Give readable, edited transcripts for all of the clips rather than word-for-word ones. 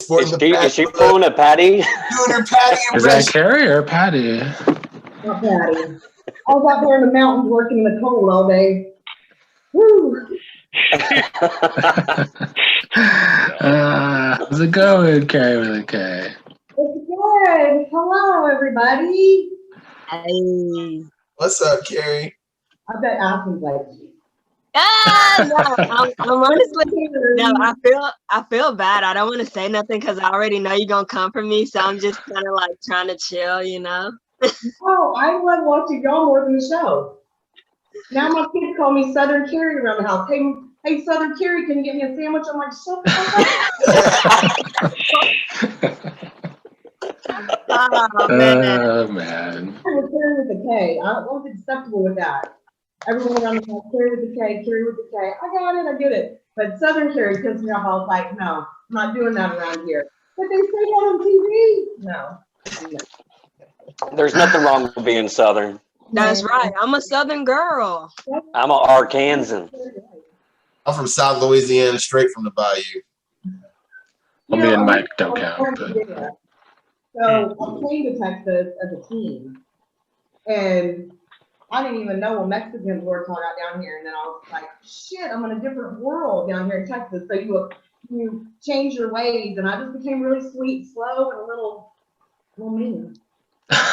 Sporting the Is she pulling a Patty? Doing her Patty Is that impression. Carrie or Patty? Not Patty. I was out there in the mountains working in the cold all day. Woo! How's it going, Carrie with a K? It's good. Hello, everybody. Hey. What's up, Carrie? I bet Allison's like, No, I'm honestly no. I feel bad. I don't want to say nothing because I already know you're gonna come for me. So I'm just kind of like trying to chill, you know. oh, I love watching y'all more than the show. Now my kids call me Southern Carrie around the house. Hey, Southern Carrie, can you get me a sandwich? I'm like, shut the fuck up. Oh man. Oh man. Carrie with a K. I was acceptable with that. Everyone around the house, Carrie with the K, Carrie with the K. I got it, I get it. But Southern Carrie pissed me off. I was like, no, I'm not doing that around here. But they say that on TV. No. There's nothing wrong with being Southern. That's right. I'm a Southern girl. I'm an Arkansan. I'm from South Louisiana, straight from the bayou. Well, me and Mike don't count. But... So I came to Texas as a teen, and I didn't even know what Mexicans were taught out down here. And then I was like, shit, I'm in a different world down here in Texas. So you change your ways, and I just became really sweet, slow, and a little mean.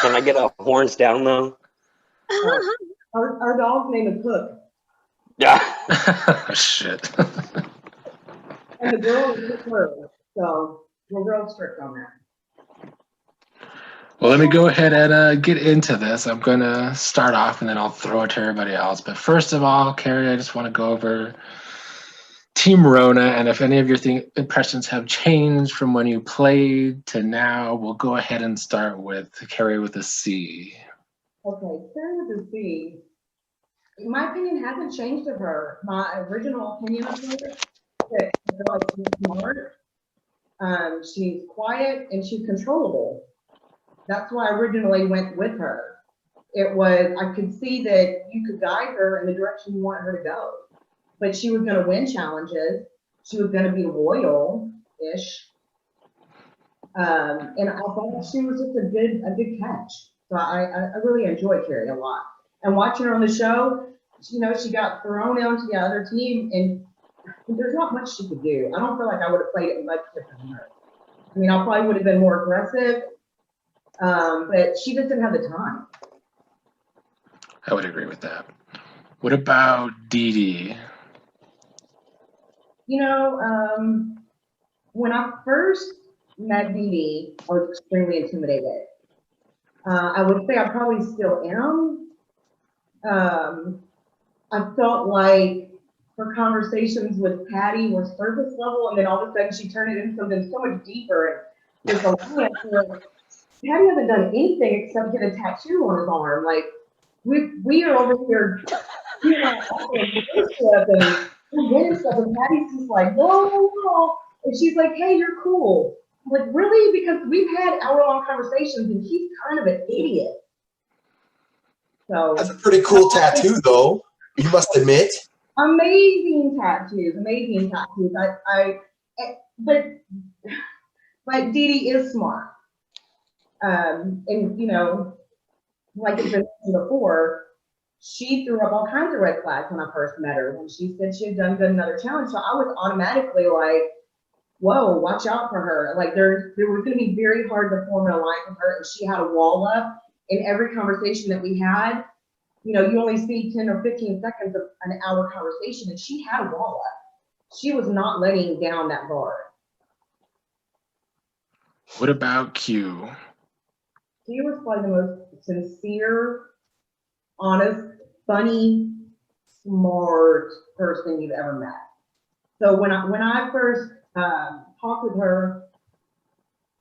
Can I get a horns down though? Our dog's name is Cook. Yeah. Shit. And the girl is her. So we're real strict on that. Well, let me go ahead and get into this. I'm going to start off and then I'll throw it to everybody else. But first of all, Carrie, I just want to go over Team Rona. And if any of your impressions have changed from when you played to now, we'll go ahead and start with Carrie with a C. Okay, Carrie with a C. My opinion hasn't changed of her. My original opinion of her is that she's smart, she's quiet, and she's controllable. That's why I originally went with her. It was, I could see that you could guide her in the direction you want her to go. But she was going to win challenges. She was going to be loyal-ish. And I thought she was just a good catch. So I really enjoyed Carrie a lot. And watching her on the show, you know, she got thrown onto the other team, and there's not much she could do. I don't feel like I would have played it much different than her. I mean, I probably would have been more aggressive. But she just didn't have the time. I would agree with that. What about Dee Dee? You know, when I first met Dee Dee, I was extremely intimidated. I would say I probably still am. I felt like her conversations with Patty were surface level, and then all of a sudden she turned it into something so much deeper. And there's a Patty hasn't done anything except get a tattoo on his arm. Like we are over here doing all this stuff and winning stuff, and Patty's just like, no. And she's like, hey, you're cool. I'm like, really? Because we've had hour-long conversations, and he's kind of an idiot. So that's a pretty cool tattoo, though. You must admit. Amazing tattoos. But Dee Dee is smart. And you know, like it's been mentioned before, she threw up all kinds of red flags when I first met her. When she said she had done good another challenge, so I was automatically like, "Whoa, watch out for her!" Like there was going to be very hard to form an alliance with her, and she had a wall up. In every conversation that we had, you know, you only see 10 or 15 seconds of an hour conversation, and she had a wall up. She was not letting down that guard. What about Q? He was probably the most sincere, honest, funny, smart person you've ever met. So when I first talked with her,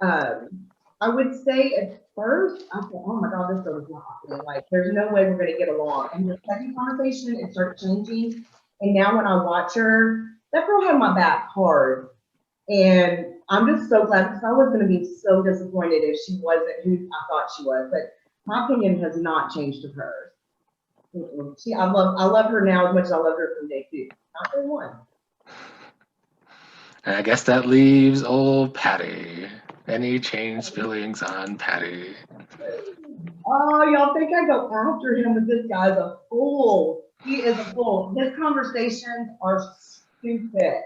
I would say at first, I thought, oh my God, this girl is not happening. Like, there's no way we're going to get along. And the second conversation, it started changing. And now when I watch her, that girl had my back hard. And I'm just so glad, because I was going to be so disappointed if she wasn't who I thought she was. But my opinion has not changed of hers. I love her now as much as I loved her from day two. Not day one. And I guess that leaves old Patty. Any changed feelings on Patty? Oh, y'all think I go after him, but this guy's a fool. He is a fool. His conversations are stupid.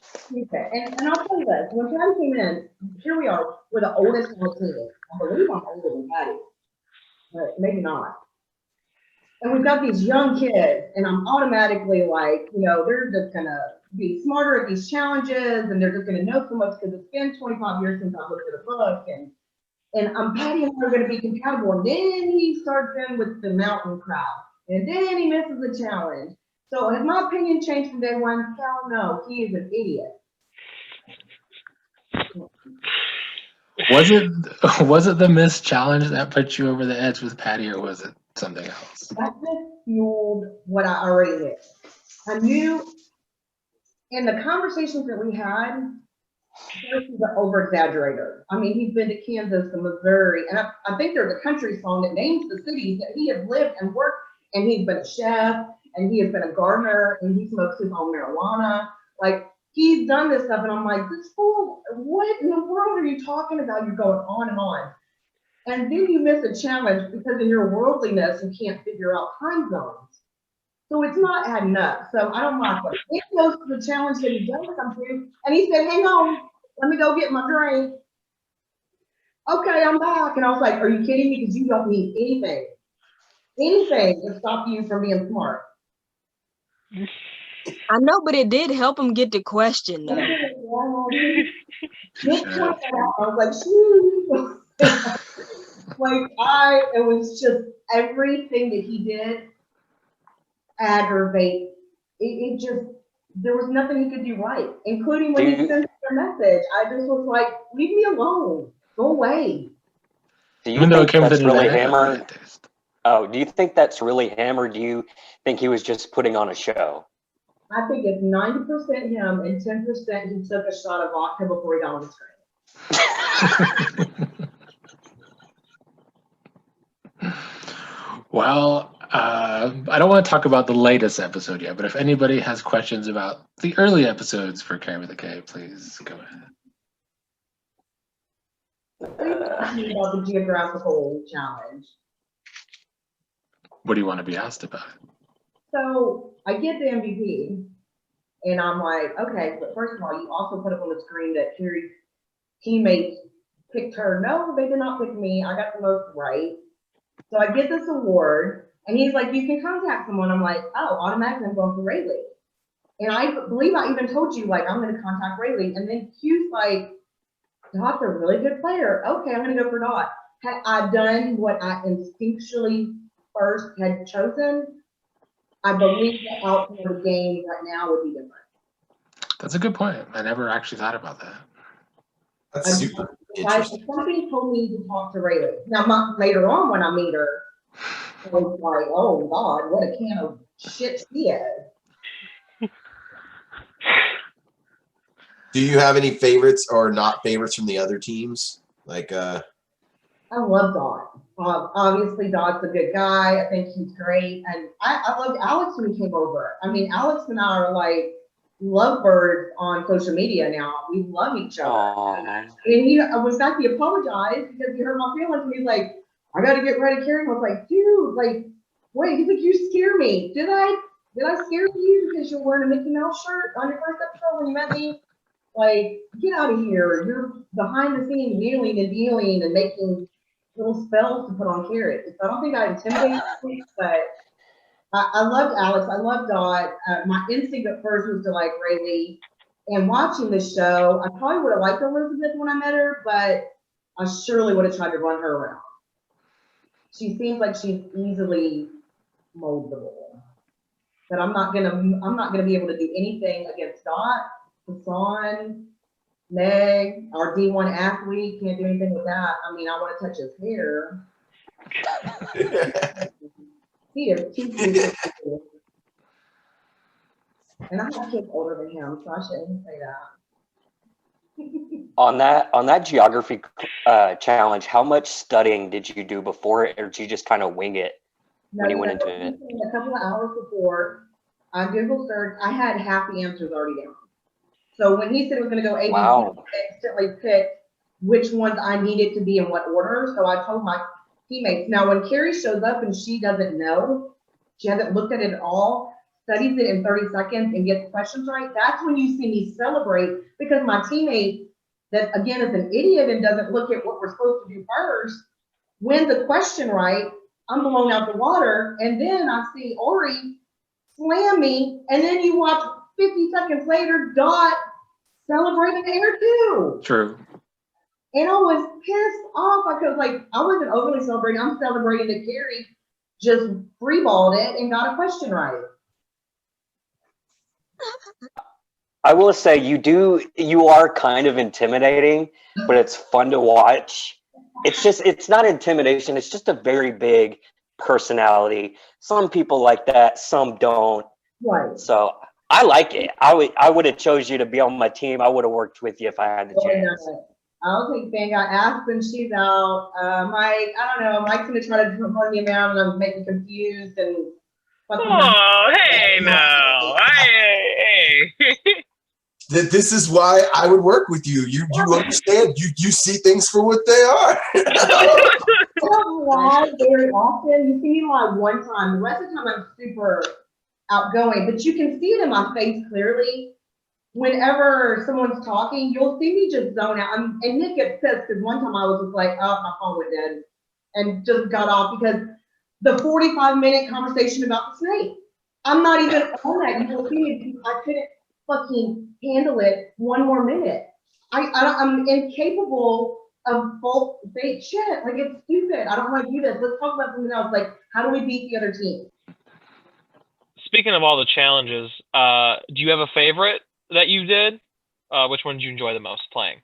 Stupid. And I'll tell you this, when Patty came in, here we are, we're the oldest on the team. I believe I'm older than Patty, but maybe not. And we've got these young kids, and I'm automatically like, they're just gonna be smarter at these challenges, and they're just gonna know so much because it's been 25 years since I looked at a book, and Patty and I are gonna be compatible. And then he starts in with the mountain crowd, and then he misses the challenge. So has my opinion changed from day one? Hell no, he is an idiot. Was it the missed challenge that put you over the edge with Patty, or was it something else? That just fueled what I already knew. I knew in the conversations that we had, he's an over-exaggerator. I mean, he's been to Kansas and Missouri, and I think there's a country song that names the cities that he has lived and worked, and he's been a chef, and he has been a gardener, and he smokes his own marijuana. Like, he's done this stuff, and I'm like, this fool, what in the world are you talking about? You're going on and on. And then you miss a challenge because in your worldliness, you can't figure out time zones. So it's not adding up. So I don't like it. It goes to the challenge that he does come to, and he said, hang on, let me go get my drink. Okay, I'm back. And I was like, are you kidding me? Because you don't need anything to stop you from being smart. I know, but it did help him get the question, though. I was like, shoot. It was just everything that he did aggravate. It just, there was nothing he could do right, including when he sent the message. I just was like, leave me alone. Go away. Do you think that's really him, or do you think that's really him, or do you think he was just putting on a show? I think it's 90% him and 10% he took a shot of vodka before he got on the screen. Well, I don't want to talk about the latest episode yet, but if anybody has questions about the early episodes for Carrie with a K, please go ahead. About the geographical challenge. What do you want to be asked about? So I get the MVP, and I'm like, okay, but first of all, you also put up on the screen that Carrie's teammates picked her. No, they did not pick me. I got the most right. So I get this award, and he's like, you can contact someone. I'm like, oh, automatically I'm going for Rayleigh. And I believe I even told you, like, I'm going to contact Rayleigh. And then Q's like, Dot's a really good player. Okay, I'm going to go for Dot. Had I done what I instinctually first had chosen, I believe the outcome of the game right now would be different. That's a good point. I never actually thought about that. That's super interesting. Somebody told me to talk to Rayleigh. Now, later on when I meet her, I was like, oh God, what a can of shit she is. Do you have any favorites or not favorites from the other teams? Like, I love Dot. Obviously, Dot's a good guy. I think he's great. And I loved Alex when he came over. I mean, Alex and I are like lovebirds on social media now. We love each other. Aww. And he was back, he apologized because he hurt my feelings. And he's like, I got to get ready to carry him. I was like, dude, like, wait, he's like, you scare me. Did I scare you because you're wearing a Mickey Mouse shirt on your first episode when you met me? Like, get out of here. You're behind the scenes wheeling and dealing and making little spells to put on Carrie. So I don't think I intimidated him, but I loved Alex. I loved Dot. My instinct at first was to like Rayleigh. And watching the show, I probably would have liked Elizabeth when I met her, but I surely would have tried to run her around. She seems like she's easily moldable. But I'm not gonna be able to do anything against Dot, Hassan, Meg, our D1 athlete. Can't do anything with that. I mean, I want to touch his hair. He is too cute. And I have kids older than him, so I shouldn't say that. On that geography challenge, how much studying did you do before it, or did you just kind of wing it when you went into it? A couple of hours before, I Google searched. I had half the answers already down. So when he said it was gonna go A, B, C, Wow. I instantly picked which ones I needed to be in what order. So I told my teammates. Now, when Carrie shows up and she doesn't know, she hasn't looked at it at all, studies it in 30 seconds and gets questions right, that's when you see me celebrate, because my teammate that again is an idiot and doesn't look at what we're supposed to do first, wins a question right, I'm blown out the water, and then I see Ori slam me, and then you watch 50 seconds later, Dot celebrating the air too. True. And I was pissed off because like I wasn't overly celebrating. I'm celebrating that Carrie just freeballed it and got a question right. I will say you are kind of intimidating, but it's fun to watch. It's not intimidation, it's just a very big personality. Some people like that, some don't. Right. So I like it. I would have chose you to be on my team. I would have worked with you if I had the chance. I'll take Fang. I asked when she's out. Mike, I don't know. Mike's gonna try to run me around and I'm making confused and. Oh, hey, no. Hey. This is why I would work with you. You understand. You see things for what they are. I don't lie very often. You see me lie one time. The rest of the time I'm super outgoing, but you can see it in my face clearly. Whenever someone's talking, you'll see me just zone out. And Nick gets pissed because one time I was just like, oh, my phone went dead and just got off because the 45-minute conversation about the snake. I'm not even on that. You will see me. I couldn't fucking handle it one more minute. I'm incapable of false fake shit. Like, it's stupid. I don't want to do this. Let's talk about something else. Like, how do we beat the other team? Speaking of all the challenges, do you have a favorite that you did? Which one did you enjoy the most playing?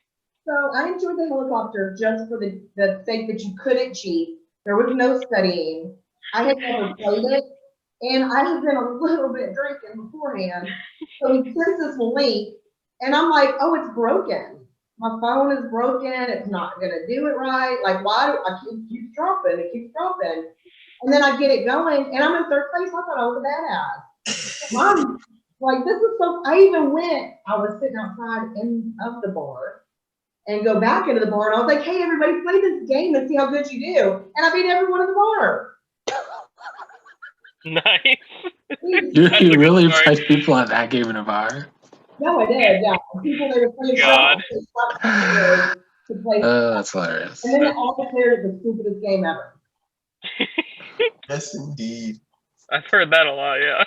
So I enjoyed the helicopter just for the sake that you couldn't cheat. There was no studying. I had never played it, and I had been a little bit drinking beforehand. So he sends this link, and I'm like, oh, it's broken. My phone is broken. It's not gonna do it right. Like, why do I keep dropping? It keeps dropping. And then I get it going, and I'm in third place. I thought I was a badass. I'm like, this is so. I even went. I was sitting outside of the bar, and go back into the bar, and I was like, hey, everybody, play this game and see how good you do. And I beat everyone in the bar. Nice. You really played people at that game in a bar? No, I did. Yeah, people they were playing God. to play. That's hilarious. And then they all declared it the stupidest game ever. Yes, indeed. I've heard that a lot, yeah.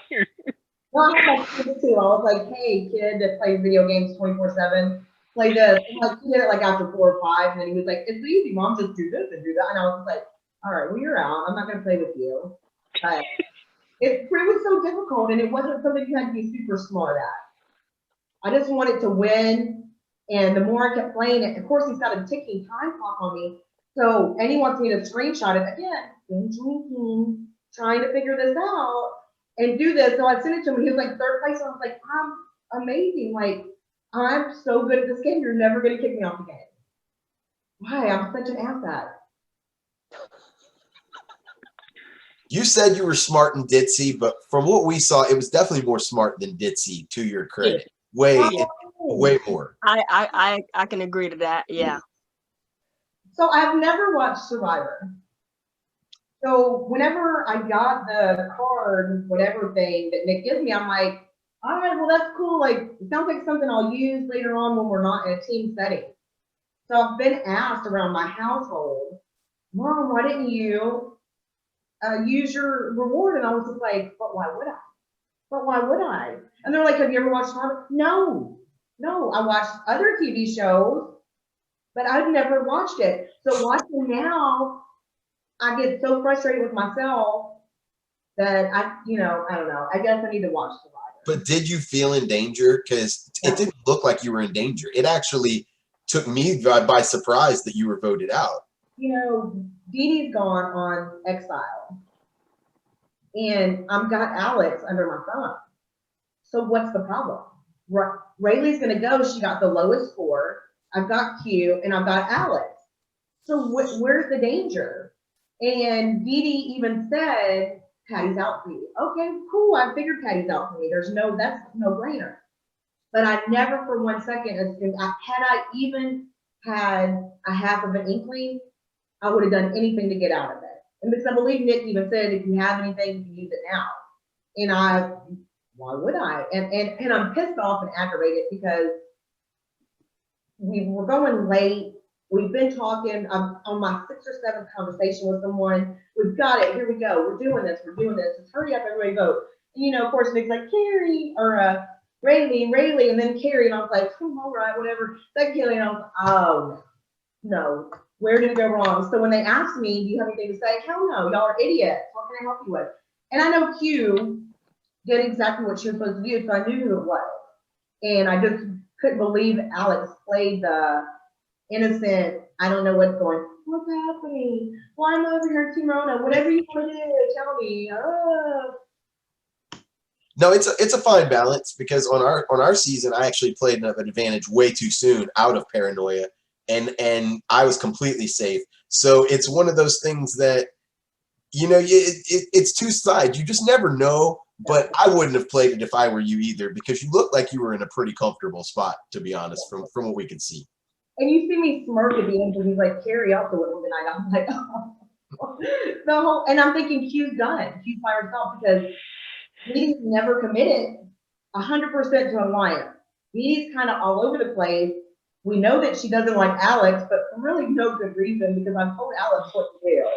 Well, I had my kids too. I was like, hey, kid that plays video games 24/7, play this. And like, he did it like after 4 or 5, and then he was like, it's easy, mom, just do this and do that. And I was like, all right, well, you're out. I'm not going to play with you. But it was so difficult, and it wasn't something you had to be super smart at. I just wanted to win, and the more I kept playing it, of course, he's got a ticking time clock on me. So, and he wants me to screenshot it again. Been drinking, trying to figure this out and do this. So I sent it to him, and he was like third place. I was like, I'm amazing. Like, I'm so good at this game. You're never going to kick me off the game. Why? I'm such an asshat. You said you were smart and ditzy, but from what we saw, it was definitely more smart than ditzy, to your credit. Way more. I can agree to that. Yeah. So I've never watched Survivor. So whenever I got the card, whatever thing that Nick gives me, I'm like, all right, well, that's cool. Like, it sounds like something I'll use later on when we're not in a team setting. So I've been asked around my household, Mom, why didn't you use your reward? And I was just like, but why would I? But why would I? And they're like, have you ever watched Survivor? No. I watched other TV shows, but I've never watched it. So watching now, I get so frustrated with myself that I don't know. I guess I need to watch Survivor. But did you feel in danger? Because it didn't look like you were in danger. It actually took me by surprise that you were voted out. You know, Dee Dee's gone on exile, and I've got Alex under my thumb. So what's the problem? Rayleigh's going to go. She got the lowest score. I've got Q, and I've got Alex. So where's the danger? And Dee Dee even said, Patty's out for you. Okay, cool. I figured Patty's out for me. That's no brainer. but I never for 1 second assumed, had I even had a half of an inkling, I would have done anything to get out of it. And because I believe Nick even said, if you have anything, you can use it now. And why would I? And I'm pissed off and aggravated because we were going late. We've been talking. I'm on my 6th or 7th conversation with someone. We've got it. Here we go. We're doing this. Let's hurry up, everybody vote. And, of course, Nick's like, Carrie, or Rayleigh, and then Carrie. And I was like, all right, whatever. Then Kelly, and I was like, oh, no. Where did it go wrong? So when they asked me, do you have anything to say? Hell no. Y'all are idiots. What can I help you with? And I know Q did exactly what she was supposed to do, so I knew who it was. And I just couldn't believe Alex played the innocent, I don't know what's happening? Why am I over here, Team Rona? Whatever you want to do, tell me. No, it's a fine balance because on our season, I actually played an advantage way too soon out of paranoia, and I was completely safe. So it's one of those things that, it's two sides. You just never know. But I wouldn't have played it if I were you either, because you look like you were in a pretty comfortable spot, to be honest, from what we could see. And you see me smirk at the end, and he's like, Carrie also went tonight. I'm like, oh. And I'm thinking Q's done. Q's by herself because Dee never committed 100% to an alliance. Dee's kind of all over the place. We know that she doesn't like Alex, but for really no good reason, because I've told Alex what to do.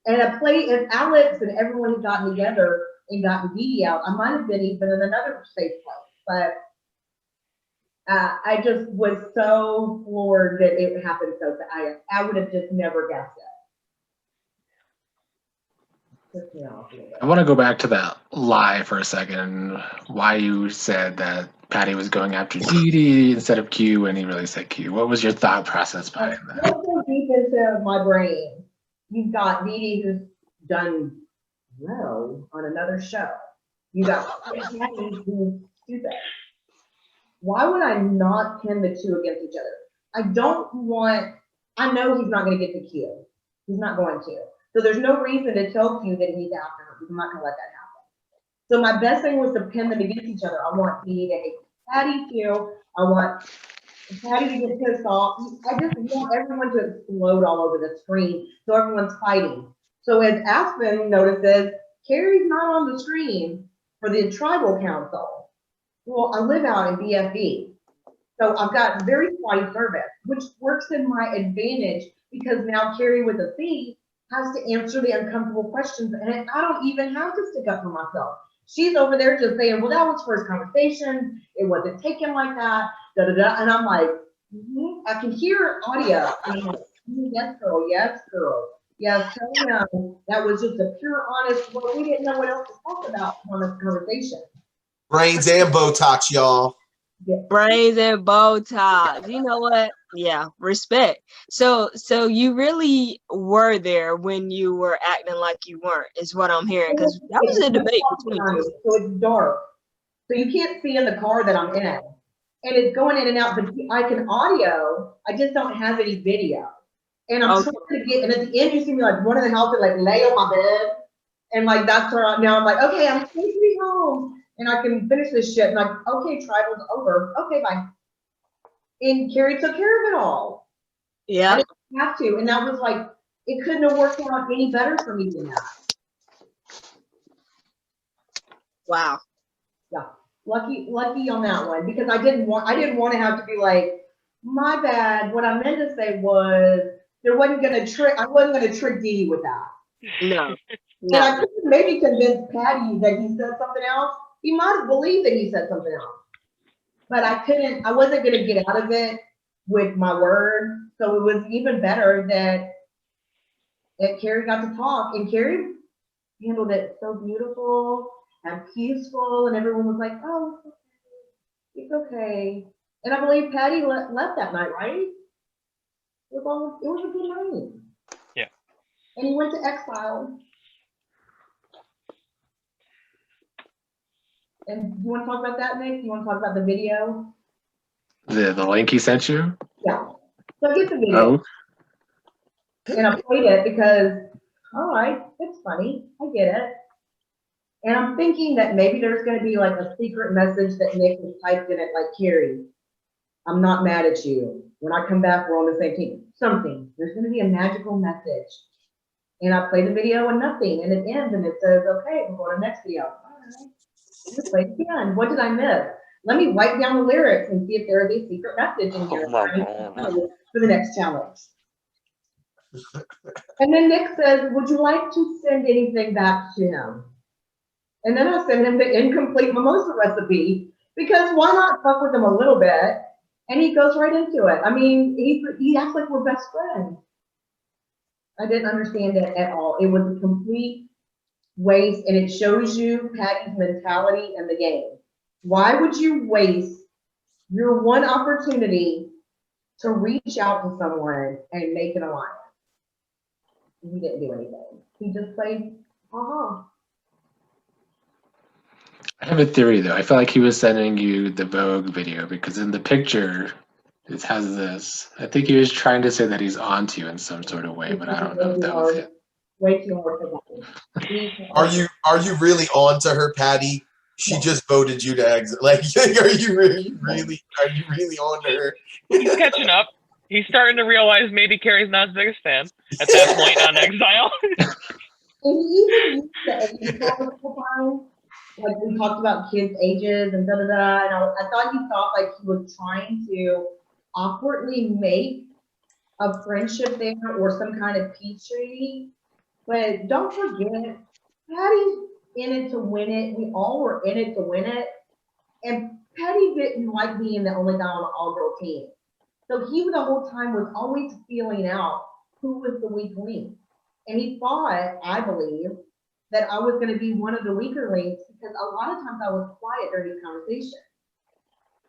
And if Alex and everyone had gotten together and gotten Dee out, I might have been even in another safe place. But I just was so floored that it happened so fast. I would have just never guessed it. I want to go back to that lie for a second. Why you said that Patty was going after Dee instead of Q, and he really said Q. What was your thought process behind that? Let's go deep into my brain. You've got Dee who's done well on another show. You got Patty who's stupid. Why would I not pin the two against each other? I know he's not going to get the Q. He's not going to. So there's no reason to tell Q that he's after her. I'm not going to let that happen. So my best thing was to pin them against each other. I want Dee to hate Patty Q. I want Patty to get pissed off. I just want everyone to explode all over the screen so everyone's fighting. So as Aspen notices, Carrie's not on the screen for the tribal council. Well, I live out in BFE. So I've got very spotty service, which works in my advantage because now Carrie with a C has to answer the uncomfortable questions, and I don't even have to stick up for myself. She's over there just saying, well, that was first conversation. It wasn't taken like that, da, da, da. And I'm like, I can hear audio. And I'm like, yes, girl, yes, girl. Yes, tell me that was just a pure, honest, well, we didn't know what else to talk about on this conversation. Brains and Botox, y'all. Brains and Botox. You know what? Yeah, respect. So you really were there when you were acting like you weren't, is what I'm hearing, because that was a debate between us. So it's dark. So you can't see in the car that I'm in. And it's going in and out, but I can audio, I just don't have any video. And I'm trying to get, and at the end you see me like run in the house and like lay on my bed. And like that's where now I'm like, okay, I'm safely home. And I can finish this shit. And like, okay, tribal's over. Okay, bye. And Carrie took care of it all. Yeah. I didn't have to. And that was like, it couldn't have worked out any better for me than that. Wow. Yeah. Lucky on that one. Because I didn't want to have to be like, my bad. What I meant to say was I wasn't gonna trick Dee with that. No. And I could maybe convince Patty that he said something else. He might have believed that he said something else. But I wasn't going to get out of it with my word. So it was even better that Carrie got to talk. And Carrie handled it so beautiful and peaceful. And everyone was like, oh, it's okay. And I believe Patty left that night, right? It was a good night. Yeah. And he went to exile. And you want to talk about that, Nick? You want to talk about the video? The link he sent you? Yeah. So I get the video. Oh. And I played it because, all right, it's funny. I get it. And I'm thinking that maybe there's gonna be like a secret message that Nick has typed in it, like, Carrie, I'm not mad at you. When I come back, we're on the same team. Something. There's gonna be a magical message. And I play the video and nothing, and it ends and it says, okay, we're going to the next video. All right. Just play it again. What did I miss? Let me write down the lyrics and see if there is a secret message in here Oh my God. for the next challenge. And then Nick says, would you like to send anything back to him? And then I send him the incomplete mimosa recipe, because why not fuck with him a little bit? And he goes right into it. I mean, he acts like we're best friends. I didn't understand it at all. It was a complete waste, and it shows you Patty's mentality in the game. Why would you waste your one opportunity to reach out to someone and make an alliance? He didn't do anything. He just played, I have a theory though. I feel like he was sending you the Vogue video because in the picture it has this. I think he was trying to say that he's onto you in some sort of way, but I don't know if that was it. Way too hard for that. Are you really on to her, Patty? She just voted you to exit. Like, are you really on to her? He's catching up. He's starting to realize maybe Carrie's not his biggest fan at that point on Exile. And he even used the age a couple times. Like we talked about kids' ages and and I thought he thought like he was trying to awkwardly make a friendship there or some kind of peace treaty. But don't forget, Patty's in it to win it. We all were in it to win it. And Patty didn't like being the only guy on the all-girl team. So he the whole time was always feeling out who was the weak link. And he thought, I believe, that I was going to be one of the weaker links because a lot of times I was quiet during these conversations.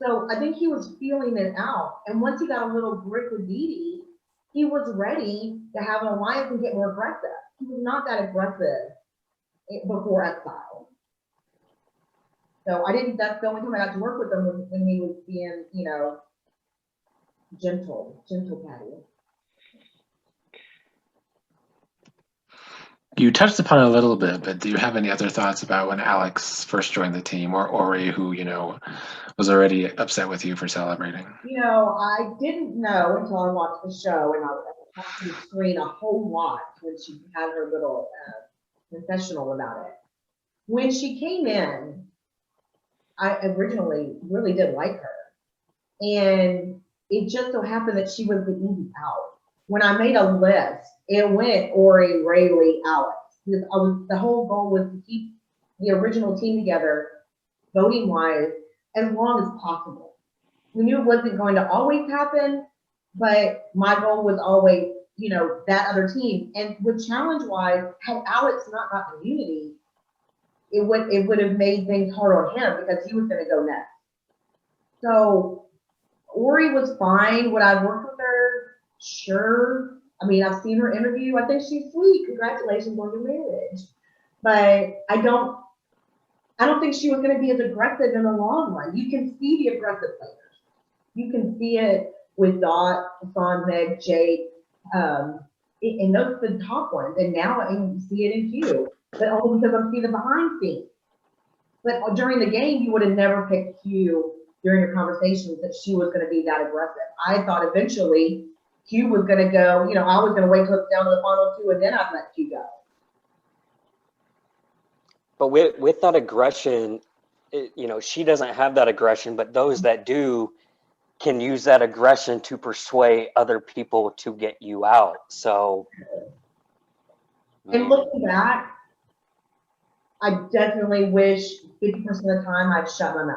So I think he was feeling it out. And once he got a little grip with Dee Dee, he was ready to have an alliance and get more aggressive. He was not that aggressive before Exile. So I didn't, that's the only time I got to work with him when he was being, you know, gentle Patty. You touched upon it a little bit, but do you have any other thoughts about when Alex first joined the team, or Ori, who, you know, was already upset with you for celebrating? You know, I didn't know until I watched the show, and I was watching the screen a whole lot when she had her little confessional about it. When she came in, I originally really did like her. And it just so happened that she was the easy out. When I made a list, it went Ori, Rayleigh, Alex. The whole goal was to keep the original team together, voting wise, as long as possible. We knew it wasn't going to always happen, but my goal was always, you know, that other team. And with challenge wise, had Alex not gotten immunity, it would have made things hard on him because he was going to go next. So Ori was fine. Would I work with her? Sure. I mean, I've seen her interview. I think she's sweet. Congratulations on your marriage. But I don't think she was going to be as aggressive in the long run. You can see the aggressive players. You can see it with Dot, Hassan, Meg, Jake, and those are the top ones. And now I can see it in Q, but only because I'm seeing the behind scenes. But during the game, you would have never picked Q during your conversations that she was going to be that aggressive. I thought eventually Q was going to go, you know, I was going to wait till it's down to the final two and then I'd let Q go. But with that aggression, you know, she doesn't have that aggression, but those that do can use that aggression to persuade other people to get you out. So. And looking back, I definitely wish 50% of the time I'd shut my mouth.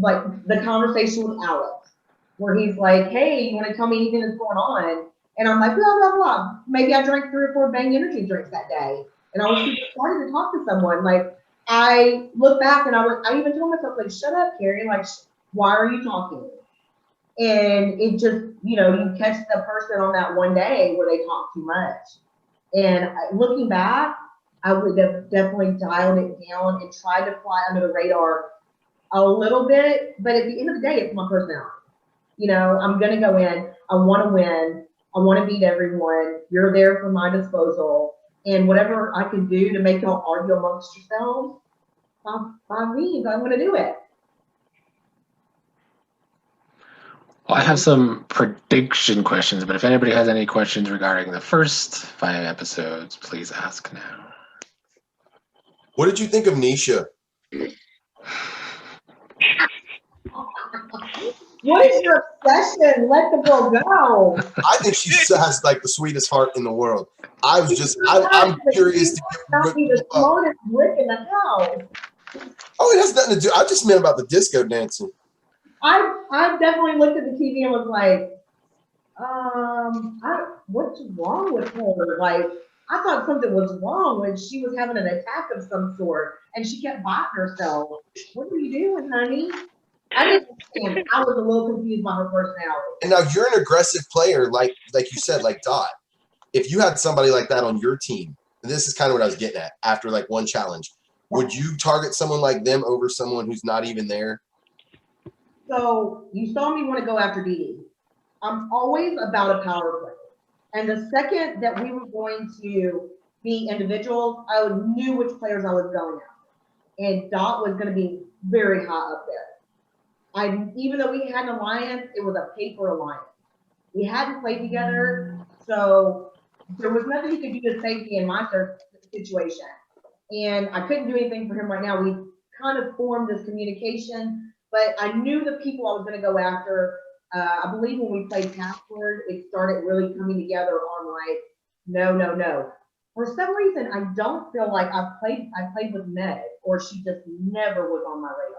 Like the conversation with Alex, where he's like, hey, you want to tell me anything that's going on? And I'm like, blah, blah, blah. Maybe I drank 3 or 4 Bang energy drinks that day. And I was super excited to talk to someone. Like, I look back and I even told myself, like, shut up, Carrie. Like, why are you talking? And it just, you know, you catch the person on that one day where they talk too much. And looking back, I would have definitely dialed it down and tried to fly under the radar a little bit. But at the end of the day, it's my personality. You know, I'm going to go in. I want to win. I want to beat everyone. You're there for my disposal. And whatever I can do to make y'all argue amongst yourselves, by means, I'm going to do it. Well, I have some prediction questions, but if anybody has any questions regarding the first 5 episodes, please ask now. What did you think of Nisha? What is your obsession? Let the girl go. I think she has like the sweetest heart in the world. I'm curious to Not be the smartest brick in the house. Oh, it has nothing to do. I just meant about the disco dancing. I've definitely looked at the TV and was like, what's wrong with her? Like, I thought something was wrong when she was having an attack of some sort and she kept biting herself. What are you doing, honey? I didn't understand. I was a little confused by her personality. And now you're an aggressive player, like you said, like Dot. If you had somebody like that on your team, and this is kind of what I was getting at after like one challenge, would you target someone like them over someone who's not even there? So you saw me want to go after Dee Dee. I'm always about a power play. And the second that we were going to be individuals, I knew which players I was going after. And Dot was going to be very high up there. Even though we had an alliance, it was a paper alliance. We hadn't played together, so there was nothing he could do to save me in my situation. And I couldn't do anything for him right now. We kind of formed this communication, but I knew the people I was going to go after. I believe when we played Password, it started really coming together on like, no. For some reason, I don't feel like I played with Meg, or she just never was on my radar.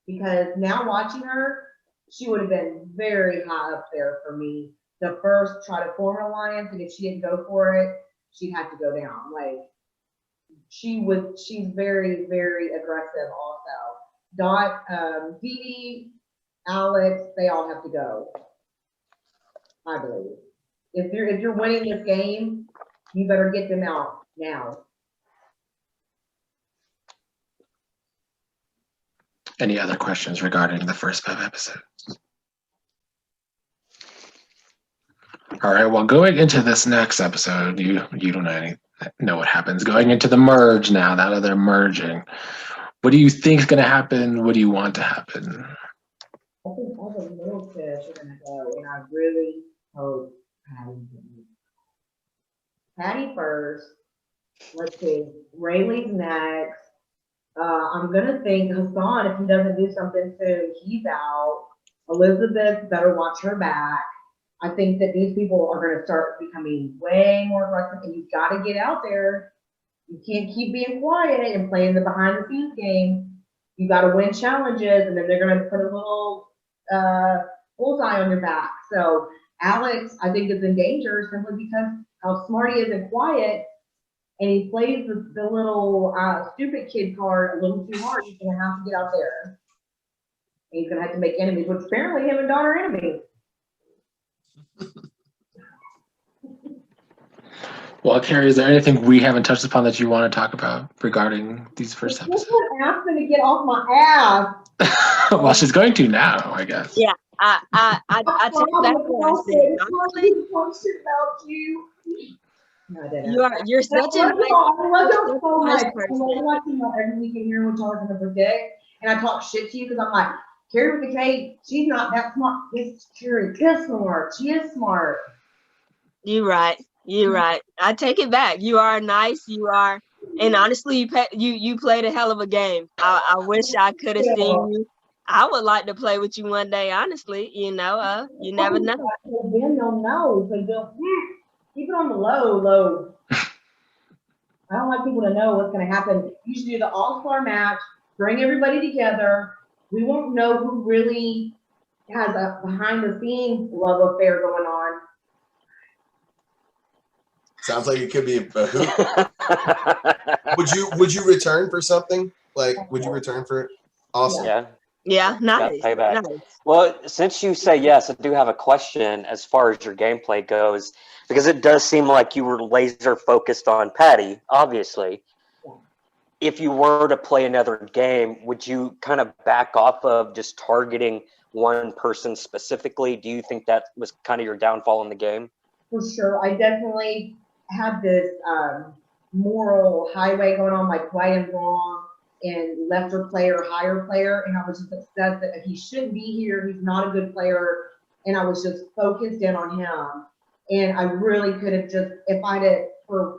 Because now watching her, she would have been very high up there for me to first try to form an alliance, and if she didn't go for it, she'd have to go down. Like, she's very, very aggressive also. Dot, Dee Dee, Alex, they all have to go, I believe. If you're winning this game, you better get them out now. Any other questions regarding the first 5 episodes? All right, well, going into this next episode, you don't know what happens. Going into the merge now that they're merging, what do you think is going to happen? What do you want to happen? I think all the little fish are going to go, and I really hope Patty wins. Patty first. Let's see. Rayleigh's next. I'm going to think Hassan, if he doesn't do something soon, he's out. Elizabeth, better watch her back. I think that these people are going to start becoming way more aggressive, and you've got to get out there. You can't keep being quiet and playing the behind-the-scenes game. You got to win challenges, and then they're going to put a little bullseye on your back. So Alex, I think, is in danger simply because how smart he is and quiet, and he plays the little stupid kid card a little too hard. He's going to have to get out there. And he's going to have to make enemies, which apparently him and Don are enemies. Well, Carrie, is there anything we haven't touched upon that you want to talk about regarding these first episodes? Ask them to get off my ass. Well, she's going to now, I guess. Yeah, I take back what I said. Honestly, About you. No, I didn't. you're such a I love you so much. nice I person. love watching you every week and hearing what y'all are going to predict. And I talk shit to you because I'm like, Carrie with the K, she's not that smart. Yes, Carrie is smart. She is smart. You're right. You're right. I take it back. You are nice. You are, and honestly, you played a hell of a game. I wish I could have seen you. I would like to play with you one day. Honestly, you never know. Then they'll know. So they'll keep it on the low. I don't like people to know what's going to happen. You should do the all-star match. Bring everybody together. We won't know who really has a behind-the-scenes love affair going on. Sounds like it could be a hoop. Would you return for something? Like, would you return for it? Awesome. Yeah. Yeah, nice. Payback. Nice. Well, since you say yes, I do have a question as far as your gameplay goes, because it does seem like you were laser focused on Patty, obviously. If you were to play another game, would you kind of back off of just targeting one person specifically? Do you think that was kind of your downfall in the game? For sure. I definitely have this moral highway going on, like right and wrong. and lesser player, higher player, and I was just obsessed that he shouldn't be here. He's not a good player, and I was just focused in on him. And I really could have just, if I'd have for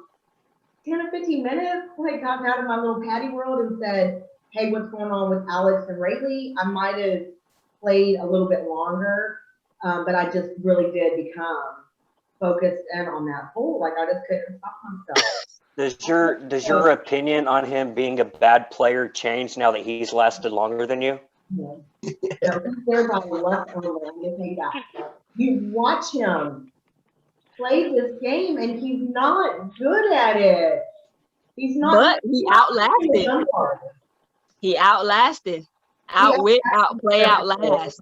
10 or 15 minutes, like gotten out of my little Patty world and said, "Hey, what's going on with Alex and Rayleigh?" I might have played a little bit longer, but I just really did become focused in on that hole. Like I just couldn't stop myself. Does your opinion on him being a bad player change now that he's lasted longer than you? So there's on the left on the thing back. You watch him play this game, and he's not good at it. He's not. But he outlasted. He outlasted. Outwit, outplay, outlast.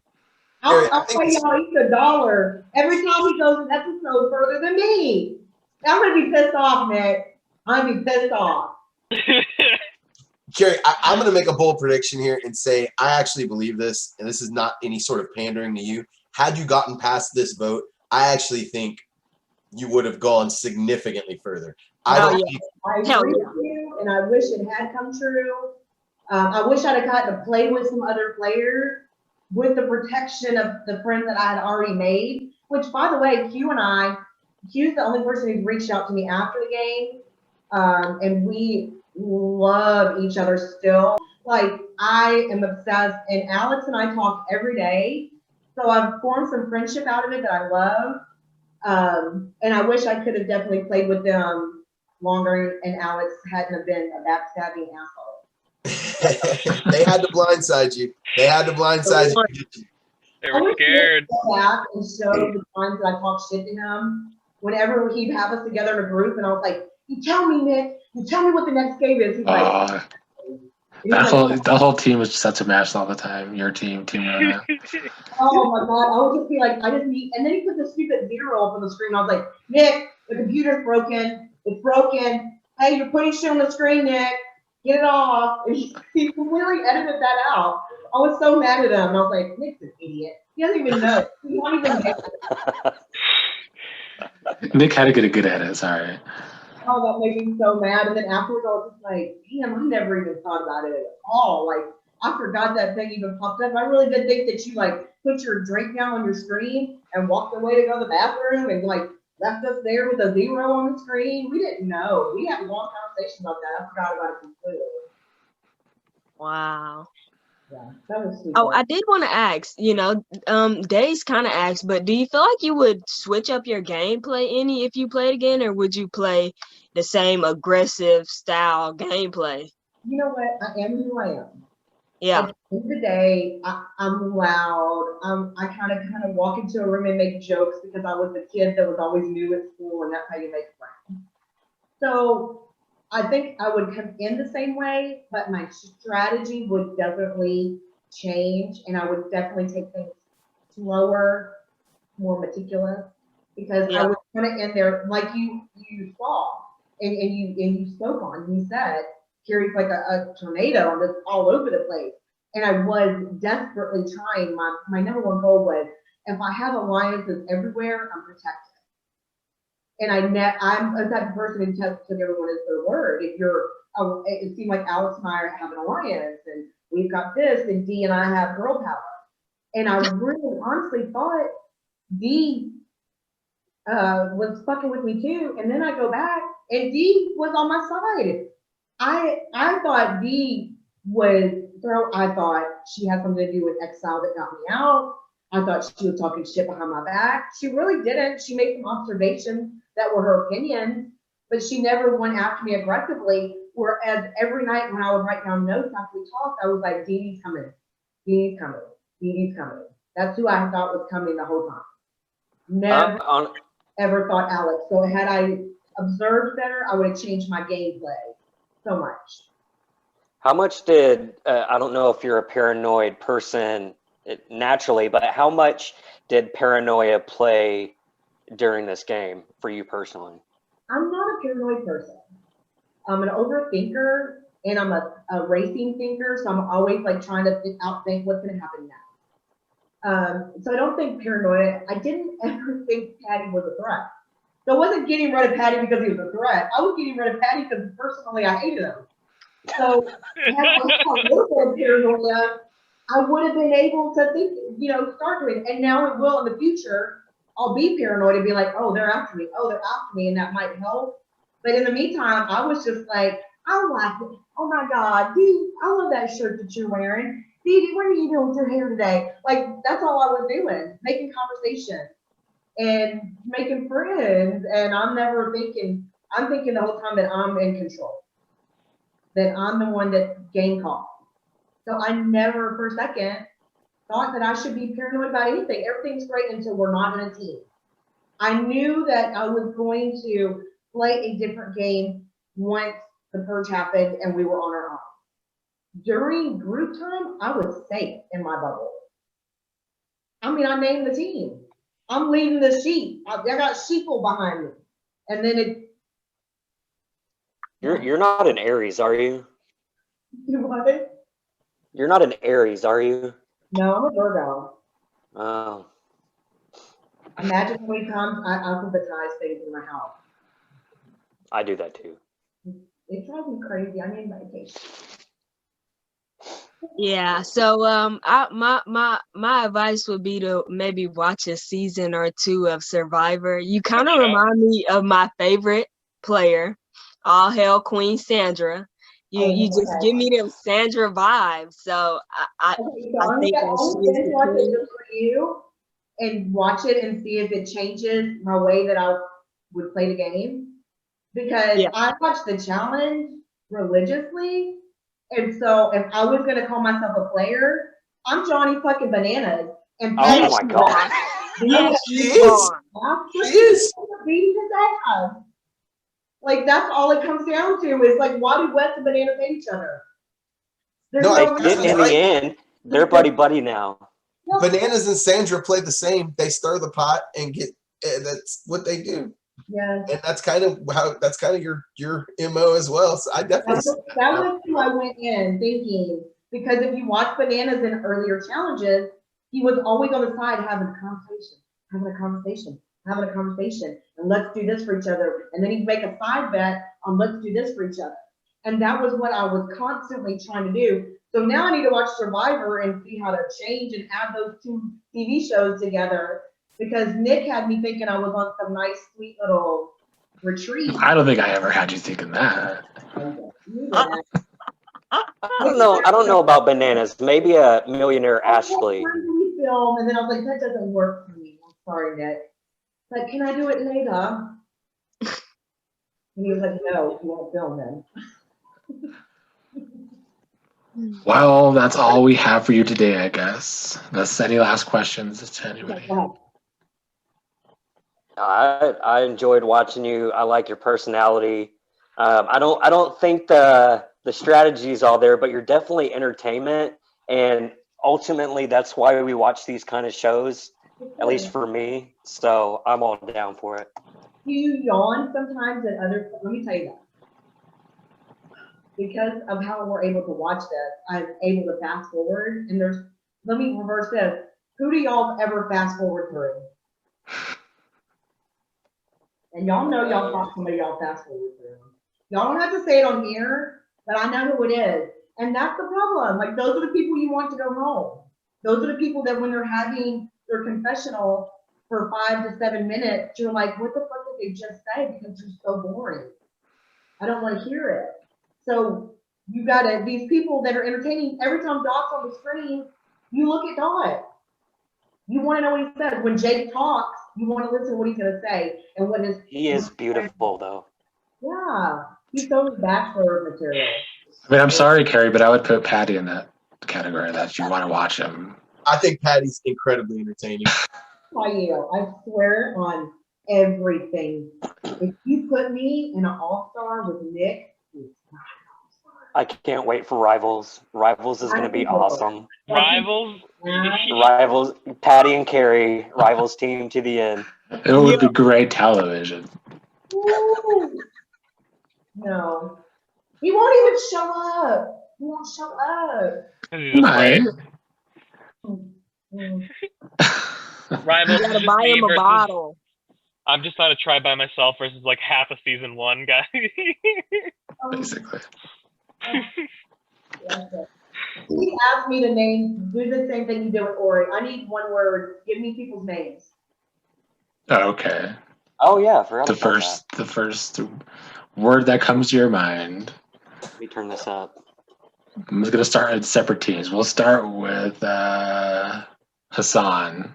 I'll pay y'all each $1 every time he goes an episode further than me. I'm gonna be pissed off, Nick. I'm gonna be pissed off. Carrie, I'm going to make a bold prediction here and say I actually believe this, and this is not any sort of pandering to you. Had you gotten past this vote, I actually think you would have gone significantly further. I agree with you, and I wish it had come true. I wish I'd have gotten to play with some other players with the protection of the friends that I had already made, which, by the way, Q's the only person who's reached out to me after the game, and we love each other still. Like, I am obsessed, and Alex and I talk every day, so I've formed some friendship out of it that I love, and I wish I could have definitely played with them longer, and Alex hadn't have been a backstabbing asshole. They had to blindside you. They had to blindside you. They were scared. Go back and show the times that I talked shit to him. Whenever he'd have us together in a group, and I was like, "You tell me, Nick. You tell me what the next game is." He's like, the whole team was such a mess all the time. Your team Rona. "Oh my god!" I would just be like, "I just need," and then he put the stupid 0 up on the screen. I was like, "Nick, the computer's broken. It's broken. Hey, you're putting shit on the screen, Nick. Get it off." And he completely edited that out. I was so mad at him. I was like, "Nick's an idiot. He doesn't even know. He's not even there." Nick had to get a good edit. Sorry. Oh, that made me so mad. And then afterwards, I was just like, "Damn, I never even thought about it at all. Like, I forgot that thing even popped up. I really did think that you like put your drink down on your screen and walked away to go to the bathroom and like left us there with a 0 on the screen. We didn't know. We had a long conversation about that. I forgot about it completely." Wow. Yeah, that was stupid. Oh, I did want to ask, Days kind of asked, but do you feel like you would switch up your gameplay any if you played again, or would you play the same aggressive style gameplay? You know what? I am who I am. Yeah. At the end of the day, I'm loud. I kind of walk into a room and make jokes because I was the kid that was always new at school, and that's how you make friends. So I think I would come in the same way, but my strategy would definitely change, and I would definitely take things slower, more meticulous, because I was kind of in there like you saw and you spoke on. You said Carrie's like a tornado and just all over the place, and I was desperately trying. My number one goal was, if I have alliances everywhere, I'm protected. And I'm a type of person who took everyone as their word. If it seemed like Alex and I have an alliance, and we've got this, and Dee and I have girl power. And I really honestly thought Dee was fucking with me too. And then I go back, and Dee was on my side. I thought Dee I thought she had something to do with Exile that got me out. I thought she was talking shit behind my back. She really didn't. She made some observations that were her opinions, but she never went after me aggressively. Whereas every night when I would write down notes after we talked, I was like, "Dee Dee's coming. Dee Dee's coming. Dee Dee's coming." That's who I thought was coming the whole time. Never ever thought Alex. So had I observed better, I would have changed my gameplay so much. How much did, I don't know if you're a paranoid person naturally, but how much did paranoia play during this game for you personally? I'm not a paranoid person. I'm an overthinker, and I'm a racing thinker, so I'm always like trying to outthink what's going to happen next. So I don't think paranoia. I didn't ever think Patty was a threat. So I wasn't getting rid of Patty because he was a threat. I was getting rid of Patty because personally I hated him. So had I had a little bit of paranoia, I would have been able to think, start doing it. And now it will in the future. I'll be paranoid and be like, oh, they're after me. Oh, they're after me. And that might help. But in the meantime, I was just like, I like it. Oh my God, dude, I love that shirt that you're wearing. Dee, what are you doing with your hair today? Like, that's all I was doing, making conversation and making friends. And I'm thinking the whole time that I'm in control, that I'm the one that's game call. So I never for a second thought that I should be paranoid about anything. Everything's great until we're not in a team. I knew that I was going to play a different game once the purge happened and we were on our own. During group time, I was safe in my bubble. I mean, I named the team. I'm leading the sheep. I got sheeple behind me. And then You're not an Aries, are you? what? You're not an Aries, are you? No, I'm a Virgo. Oh, Imagine how many times I alphabetize things in my house. I do that too. It drives me crazy. I need medication. Yeah, so my advice would be to maybe watch a season or two of Survivor. You kind of show. remind me of my favorite player, All Hail Queen Sandra. You just Okay. give me them Sandra vibes. So I Okay, so I I'm think gonna that only she's binge the watch it queen. just for you and watch it and see if it changes my way that I would play the game. Because Yeah. I watch the challenge religiously. And so if I was gonna call myself a player, I'm Johnny fucking Bananas. And Oh Yes, my you God. are. Yes, Yes, She you is. are. She is. beating his ass. Like that's all it comes down to is like, why do Wes and Bananas hate each other? There's No, They I- didn't in the end. They're buddy now. no- Bananas and Sandra play the same. They stir the pot and get. That's what they do, Yeah. and that's kind of your mo as well. So I definitely. That was who I went in thinking, because if you watch Bananas in earlier challenges, he was always on the side having a conversation, and let's do this for each other. And then he'd make a side bet on let's do this for each other. And that was what I was constantly trying to do. So now I need to watch Survivor and see how to change and add those two TV shows together, because Nick had me thinking I was on some nice, sweet little retreat. I don't think I ever had you thinking that. I don't know about Bananas. Maybe a Millionaire Ashley. We film, and then I was like, that doesn't work for me. I'm sorry, Nick. But can I do it later? And he was like, no, you won't film then. Well, that's all we have for you today, I guess. That's any last questions to anybody. I enjoyed watching you. I like your personality. I don't think the strategy is all there, but you're definitely entertainment, and ultimately that's why we watch these kind of shows. At least for me. So I'm all down for it. Do you yawn sometimes at other? Let me tell you that. Because of how we're able to watch this, I'm able to fast forward. And let me reverse this. Who do y'all ever fast forward through? And y'all know y'all thought somebody y'all fast forward through. Y'all don't have to say it on here, but I know who it is. And that's the problem. Like, those are the people you want to go home. Those are the people that when they're having their confessional for 5 to 7 minutes, you're like, what the fuck did they just say? Because you're so boring. I don't want to hear it. So you gotta, these people that are entertaining, every time Dot's on the screen, you look at Dot. You want to know what he says. When Jake talks, you want to listen to what he's gonna say and what his. He is beautiful, though. Yeah, he's so bachelor material. I mean, I'm sorry, Carrie, but I would put Patty in that category that you want to watch him. I think Patty's incredibly entertaining. By you, I swear on everything. If you put me in an all-star with Nick, it's not I can't wait for Rivals. Rivals is going to be awesome. Rivals. Rivals, Patty and Carrie, Rivals team to the end. It would be great television. Ooh. No, he won't even show up. He won't show up. Might. Mm. Rivals You is gotta just buy me him a versus. bottle. I'm just on a try by myself versus like half a season one guy. Basically. That's it. He asked me to name, do the same thing you did with Ori. I need one word. Give me people's names. Okay. Oh yeah, I forgot The about that. first word that comes to your mind. Let me turn this up. I'm just gonna start in separate teams. We'll start with Hassan.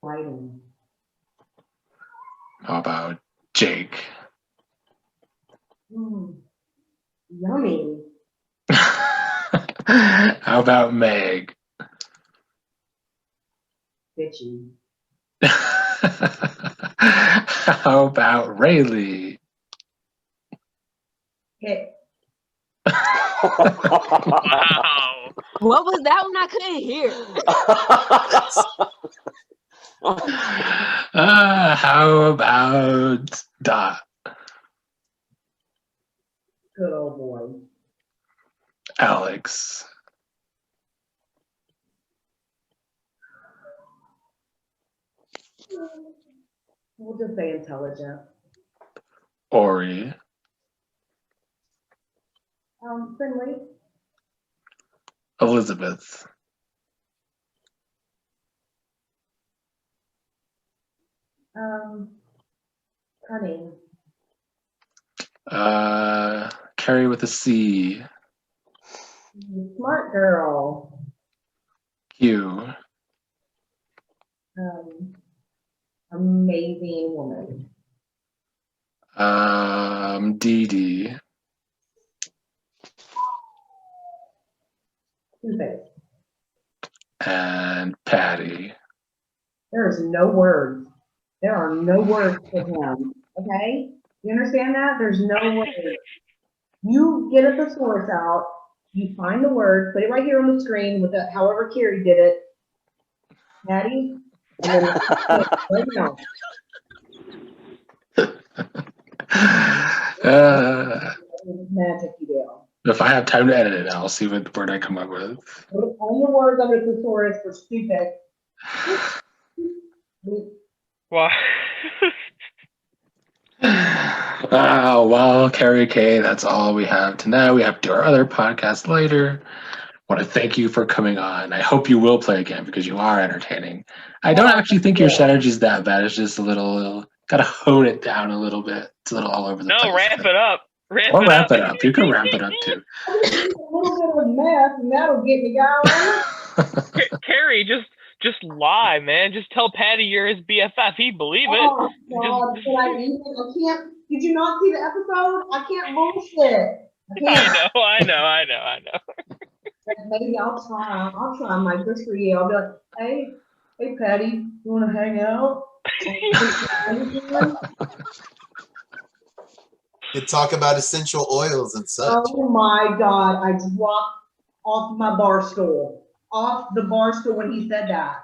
Writing. How about Jake? Yummy. How about Meg? Bitchy. How about Rayleigh? Hit. Wow. What was that one? I couldn't hear. How about Dot? Good old boy. Alex? We'll just say intelligent. Ori? Friendly. Elizabeth? Cunning. Carrie with a C. Smart girl. Q. Amazing woman. Dee Dee. Two-faced. And Patty. There's no words. There are no words for him. Okay? You understand that? There's no words. You get a thesaurus out, you find the word, put it right here on the screen with the, however Carrie did it. Patty, and then right now. Magic you do. If I have time to edit it, I'll see what word I come up with. Put all the words under the thesaurus for stupid. Wow. Well, Carrie K, that's all we have tonight. We have to do our other podcast later. I want to thank you for coming on. I hope you will play again because you are entertaining. I don't actually think your strategy is that bad. It's just a little, gotta hone it down a little bit. It's a little all over the place. No, ramp it up. Or wrap it up. You can wrap it up too. A little bit of math and that'll get me going. Carrie, just lie, man. Just tell Patty you're his BFF. He'd believe it. Oh, God, can I can't. Did you not see the episode? I can't bullshit. I can't. I know. Maybe I'll try. I'll try my good for you. I'll be like, hey, Patty, you want to hang out? You talk about essential oils and such. Oh my God! I dropped off my bar stool. Off the bar stool when he said that.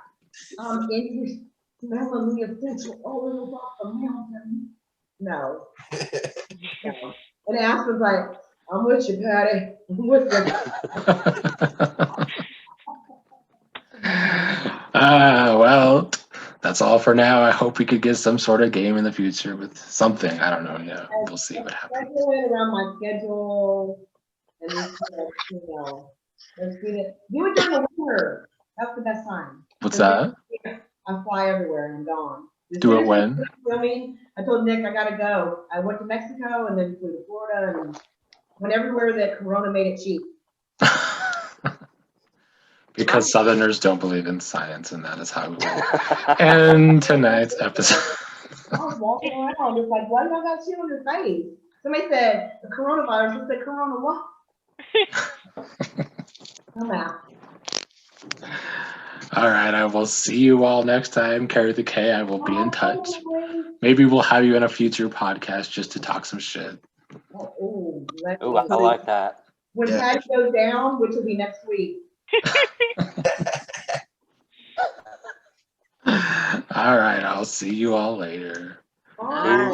And you're smelling the essential oils off the mountain. No. No. And Ash was like, I'm with you, Patty. I'm with you. Well, that's all for now. I hope we could get some sort of game in the future with something. I don't know. Yeah, we'll see what happens. Schedule it around my schedule. And let's do it. Do it during the winter. That's the best time. What's that? I fly everywhere and I'm gone. Do it when? Filming. I told Nick I gotta go. I went to Mexico and then flew to Florida and went everywhere that Corona made it cheap. Because Southerners don't believe in science, and that is how we will end tonight's episode. I was walking around just like, why do y'all got shit on your face? Somebody said the coronavirus. I said, Corona what? I'm out. All right, I will see you all next time. Carry the K, I will be in touch. Maybe we'll have you in a future podcast just to talk some shit. Oh, I like that. When Patty goes down, which will be next week. All right, I'll see you all later. Bye.